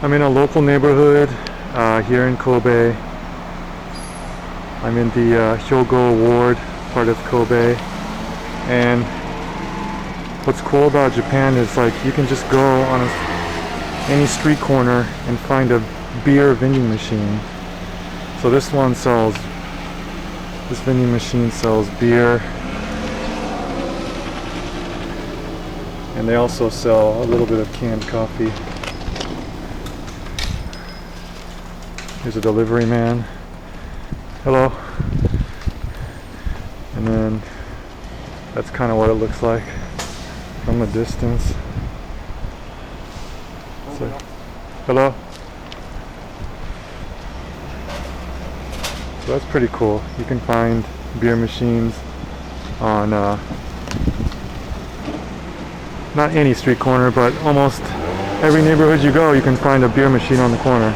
I'm in a local neighborhood here in Kobe. I'm in the Hyogo Ward part of Kobe, and what's cool about Japan is like you can just go on any street corner and find a beer vending machine. So this vending machine sells beer, and they also sell a little bit of canned coffee. Here's a delivery man. Hello. And then that's kind of what it looks like from a distance. So, hello. So that's pretty cool. You can find beer machines on not any street corner, but almost every neighborhood you go, you can find a beer machine on the corner.